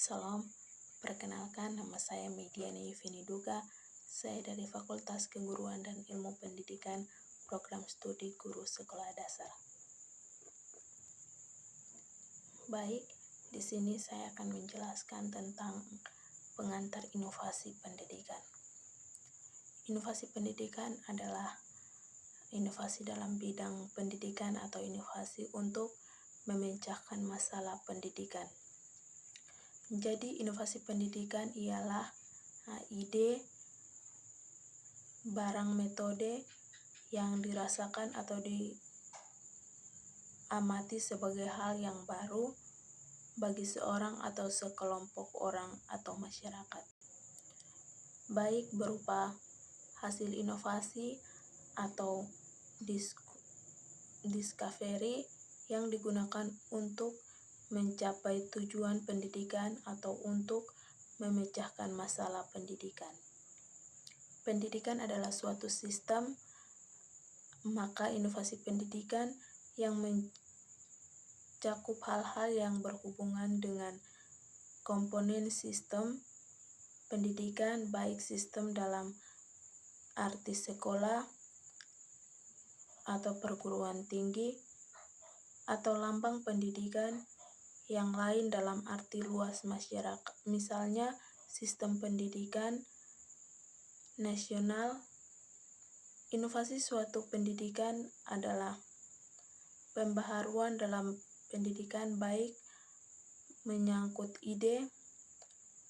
Salam, perkenalkan nama saya Mediana Yuvini Duga. Saya dari Fakultas Keguruan dan Ilmu Pendidikan, Program Studi Guru Sekolah Dasar. Baik, di sini saya akan menjelaskan tentang pengantar inovasi pendidikan. Inovasi pendidikan adalah inovasi dalam bidang pendidikan atau inovasi untuk memecahkan masalah pendidikan. Jadi, inovasi pendidikan ialah ide, barang, metode yang dirasakan atau diamati sebagai hal yang baru bagi seorang atau sekelompok orang atau masyarakat, baik berupa hasil inovasi atau discovery yang digunakan untuk mencapai tujuan pendidikan atau untuk memecahkan masalah pendidikan. Pendidikan adalah suatu sistem, maka inovasi pendidikan yang mencakup hal-hal yang berhubungan dengan komponen sistem pendidikan, baik sistem dalam arti sekolah atau perguruan tinggi, atau lambang pendidikan yang lain dalam arti luas masyarakat, misalnya sistem pendidikan nasional. Inovasi suatu pendidikan adalah pembaharuan dalam pendidikan, baik menyangkut ide,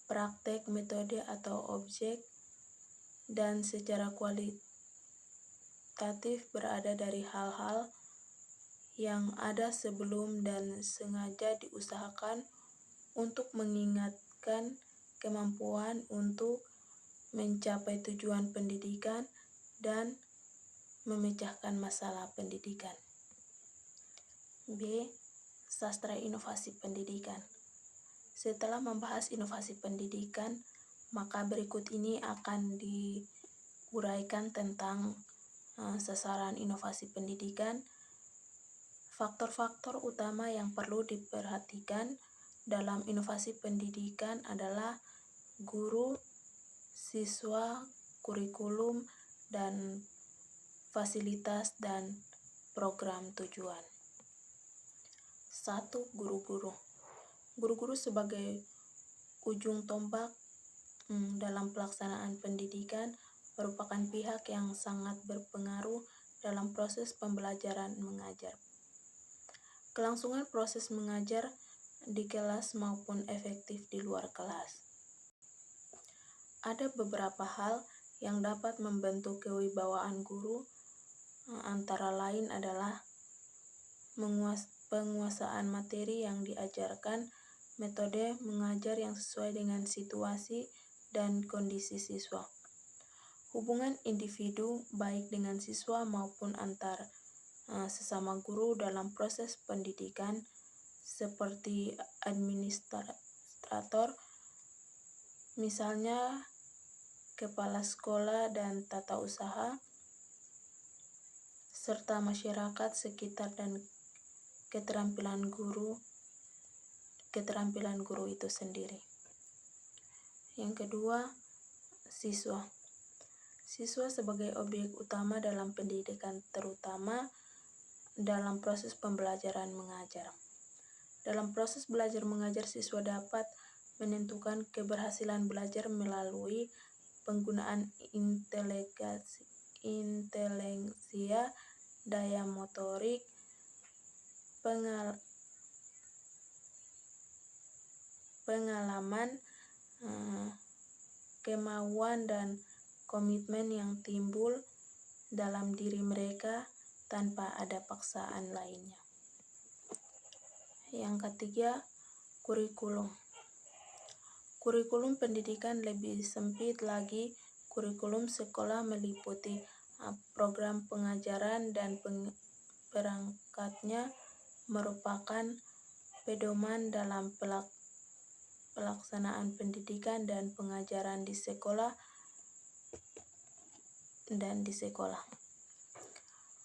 praktek, metode, atau objek, dan secara kualitatif berada dari hal-hal yang ada sebelum dan sengaja diusahakan untuk meningkatkan kemampuan untuk mencapai tujuan pendidikan dan memecahkan masalah pendidikan. B. Sastra inovasi pendidikan. Setelah membahas inovasi pendidikan, maka berikut ini akan diuraikan tentang sasaran inovasi pendidikan. Faktor-faktor utama yang perlu diperhatikan dalam inovasi pendidikan adalah guru, siswa, kurikulum, dan fasilitas dan program tujuan. 1. Guru-guru. Guru-guru sebagai ujung tombak dalam pelaksanaan pendidikan merupakan pihak yang sangat berpengaruh dalam proses pembelajaran mengajar. Kelangsungan proses mengajar di kelas maupun efektif di luar kelas. Ada beberapa hal yang dapat membentuk kewibawaan guru, antara lain adalah penguasaan materi yang diajarkan, metode mengajar yang sesuai dengan situasi dan kondisi siswa, hubungan individu baik dengan siswa maupun antar sesama guru dalam proses pendidikan, seperti administrator, misalnya kepala sekolah dan tata usaha, serta masyarakat sekitar dan keterampilan guru itu sendiri. Yang kedua, siswa. Siswa sebagai objek utama dalam pendidikan, terutama dalam proses pembelajaran mengajar. Dalam proses belajar mengajar, siswa dapat menentukan keberhasilan belajar melalui penggunaan inteleksia, daya motorik, pengalaman, kemauan, dan komitmen yang timbul dalam diri mereka tanpa ada paksaan lainnya. Yang ketiga, kurikulum. Kurikulum pendidikan lebih sempit lagi. Kurikulum sekolah meliputi program pengajaran dan perangkatnya merupakan pedoman dalam pelaksanaan pendidikan dan pengajaran di sekolah.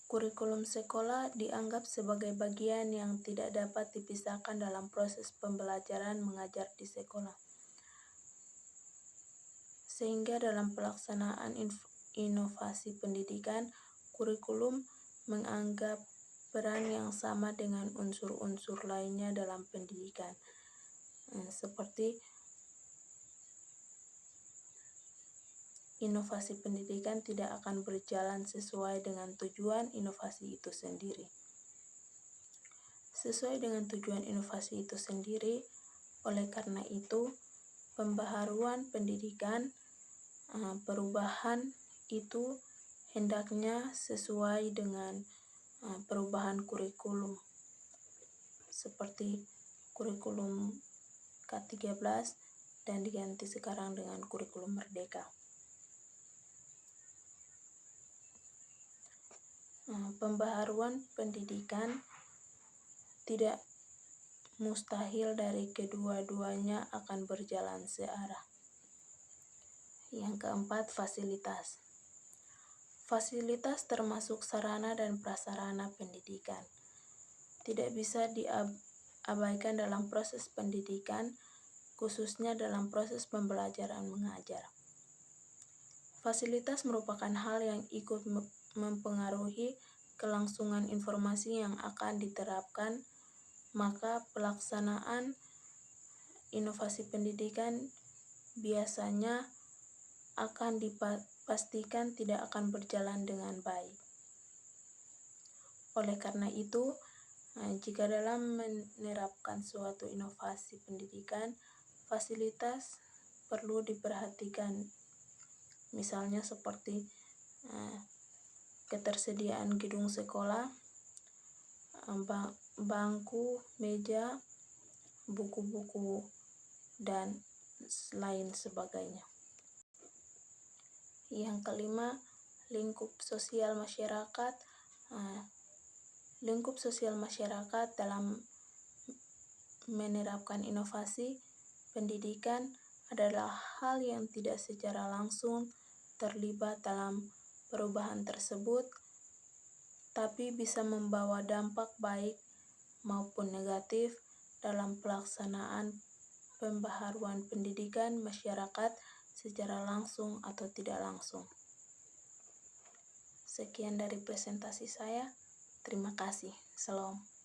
Kurikulum sekolah dianggap sebagai bagian yang tidak dapat dipisahkan dalam proses pembelajaran mengajar di sekolah. Sehingga dalam pelaksanaan inovasi pendidikan, kurikulum menganggap peran yang sama dengan unsur-unsur lainnya dalam pendidikan, seperti inovasi pendidikan tidak akan berjalan sesuai dengan tujuan inovasi itu sendiri. Sesuai dengan tujuan inovasi itu sendiri, oleh karena itu, pembaharuan pendidikan, perubahan itu hendaknya sesuai dengan perubahan kurikulum, seperti kurikulum K13 dan diganti sekarang dengan kurikulum Merdeka. Pembaharuan pendidikan tidak mustahil dari kedua-duanya akan berjalan searah. Yang keempat, fasilitas. Fasilitas termasuk sarana dan prasarana pendidikan. Tidak bisa diabaikan dalam proses pendidikan, khususnya dalam proses pembelajaran mengajar. Fasilitas merupakan hal yang ikut mempengaruhi kelangsungan informasi yang akan diterapkan, maka pelaksanaan inovasi pendidikan biasanya akan dipastikan tidak akan berjalan dengan baik. Oleh karena itu, jika dalam menerapkan suatu inovasi pendidikan, fasilitas perlu diperhatikan, misalnya seperti ketersediaan gedung sekolah, bangku, meja, buku-buku, dan lain sebagainya. Yang kelima, lingkup sosial masyarakat. Lingkup sosial masyarakat dalam menerapkan inovasi pendidikan adalah hal yang tidak secara langsung terlibat dalam perubahan tersebut, tapi bisa membawa dampak baik maupun negatif dalam pelaksanaan pembaharuan pendidikan masyarakat secara langsung atau tidak langsung. Sekian dari presentasi saya. Terima kasih. Salam.